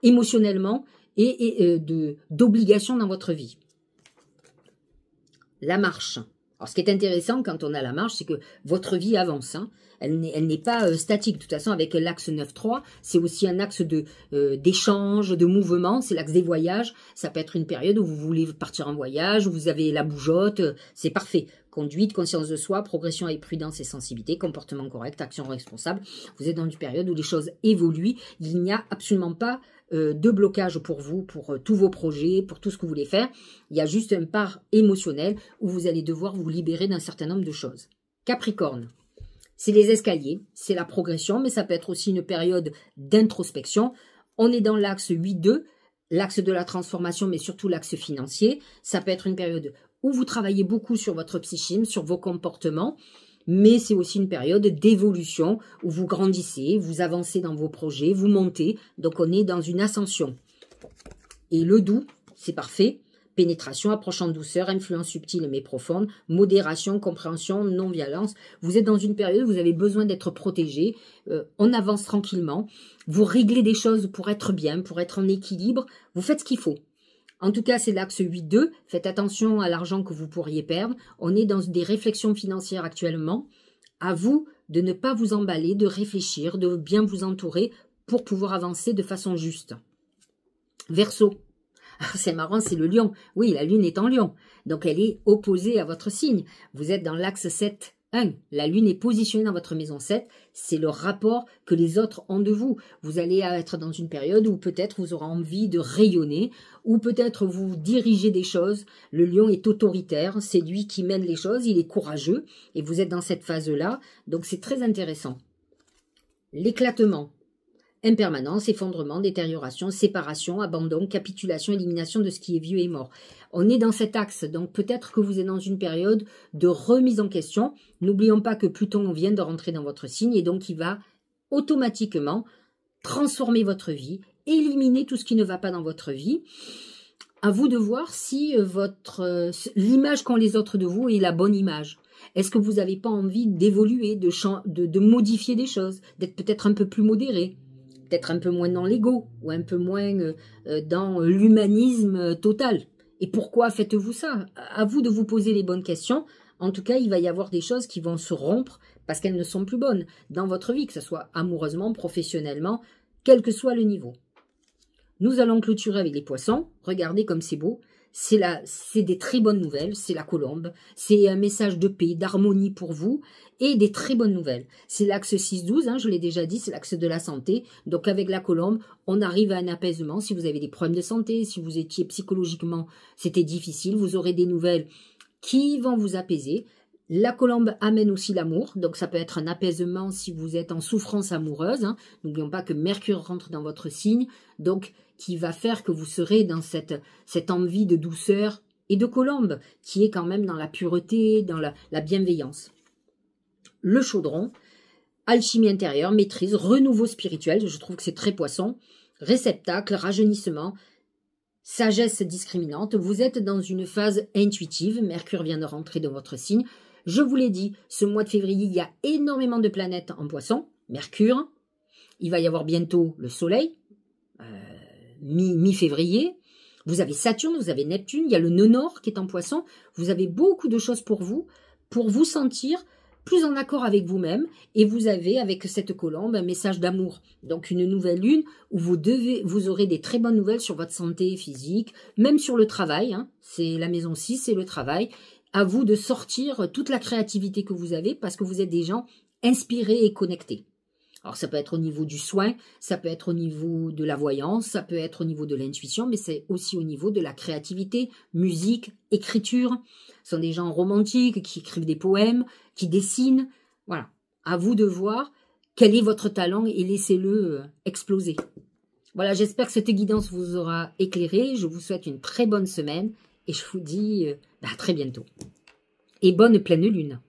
émotionnellement et d'obligations dans votre vie. La marche. Alors ce qui est intéressant quand on a la marche, c'est que votre vie avance. Hein. Elle n'est pas statique. De toute façon, avec l'axe 9-3, c'est aussi un axe d'échange, de mouvement. C'est l'axe des voyages. Ça peut être une période où vous voulez partir en voyage, où vous avez la bougeotte. C'est parfait. Conduite, conscience de soi, progression avec prudence et sensibilité, comportement correct, action responsable. Vous êtes dans une période où les choses évoluent. Il n'y a absolument pas de blocage pour vous, pour tous vos projets, pour tout ce que vous voulez faire. Il y a juste une part émotionnelle où vous allez devoir vous libérer d'un certain nombre de choses. Capricorne. C'est les escaliers, c'est la progression, mais ça peut être aussi une période d'introspection. On est dans l'axe 8-2, l'axe de la transformation, mais surtout l'axe financier. Ça peut être une période où vous travaillez beaucoup sur votre psychisme, sur vos comportements, mais c'est aussi une période d'évolution où vous grandissez, vous avancez dans vos projets, vous montez. Donc on est dans une ascension. Et le doux, c'est parfait. Pénétration, approche en douceur, influence subtile mais profonde, modération, compréhension, non-violence. Vous êtes dans une période où vous avez besoin d'être protégé. On avance tranquillement. Vous réglez des choses pour être bien, pour être en équilibre. Vous faites ce qu'il faut. En tout cas, c'est l'axe 8-2. Faites attention à l'argent que vous pourriez perdre. On est dans des réflexions financières actuellement. À vous de ne pas vous emballer, de réfléchir, de bien vous entourer pour pouvoir avancer de façon juste. Verseau. C'est marrant, c'est le lion. Oui, la lune est en lion. Donc, elle est opposée à votre signe. Vous êtes dans l'axe 7-1. La lune est positionnée dans votre maison 7. C'est le rapport que les autres ont de vous. Vous allez être dans une période où peut-être vous aurez envie de rayonner, ou peut-être vous dirigez des choses. Le lion est autoritaire. C'est lui qui mène les choses. Il est courageux. Et vous êtes dans cette phase-là. Donc, c'est très intéressant. L'éclatement. Impermanence, effondrement, détérioration, séparation, abandon, capitulation, élimination de ce qui est vieux et mort. On est dans cet axe, donc peut-être que vous êtes dans une période de remise en question. N'oublions pas que Pluton vient de rentrer dans votre signe et donc il va automatiquement transformer votre vie, éliminer tout ce qui ne va pas dans votre vie. À vous de voir si l'image qu'ont les autres de vous est la bonne image. Est-ce que vous n'avez pas envie d'évoluer, de modifier des choses, d'être peut-être un peu plus modéré? Peut-être un peu moins dans l'ego ou un peu moins dans l'humanisme total. Et pourquoi faites-vous ça? À vous de vous poser les bonnes questions. En tout cas, il va y avoir des choses qui vont se rompre parce qu'elles ne sont plus bonnes dans votre vie, que ce soit amoureusement, professionnellement, quel que soit le niveau. Nous allons clôturer avec les poissons. Regardez comme c'est beau. C'est des très bonnes nouvelles, c'est la colombe, c'est un message de paix, d'harmonie pour vous et des très bonnes nouvelles. C'est l'axe 6-12, hein, je l'ai déjà dit, c'est l'axe de la santé. Donc avec la colombe, on arrive à un apaisement. Si vous avez des problèmes de santé, si vous étiez psychologiquement, c'était difficile, vous aurez des nouvelles qui vont vous apaiser. La colombe amène aussi l'amour, donc ça peut être un apaisement si vous êtes en souffrance amoureuse. Hein. N'oublions pas que Mercure rentre dans votre signe, donc qui va faire que vous serez dans cette envie de douceur et de colombe, qui est quand même dans la pureté, dans la bienveillance. Le chaudron, alchimie intérieure, maîtrise, renouveau spirituel, je trouve que c'est très poisson, réceptacle, rajeunissement, sagesse discriminante. Vous êtes dans une phase intuitive, Mercure vient de rentrer dans votre signe. Je vous l'ai dit, ce mois de février, il y a énormément de planètes en poisson. Mercure, il va y avoir bientôt le soleil, mi-février. Vous avez Saturne, vous avez Neptune, il y a le nœud nord qui est en poisson. Vous avez beaucoup de choses pour vous sentir plus en accord avec vous-même. Et vous avez, avec cette colombe, un message d'amour. Donc une nouvelle lune où vous aurez des très bonnes nouvelles sur votre santé physique, même sur le travail. Hein. C'est la maison 6, c'est le travail. À vous de sortir toute la créativité que vous avez parce que vous êtes des gens inspirés et connectés. Alors ça peut être au niveau du soin, ça peut être au niveau de la voyance, ça peut être au niveau de l'intuition, mais c'est aussi au niveau de la créativité, musique, écriture. Ce sont des gens romantiques qui écrivent des poèmes, qui dessinent. Voilà, à vous de voir quel est votre talent et laissez-le exploser. Voilà, j'espère que cette guidance vous aura éclairé. Je vous souhaite une très bonne semaine et je vous dis à très bientôt. Et bonne pleine lune.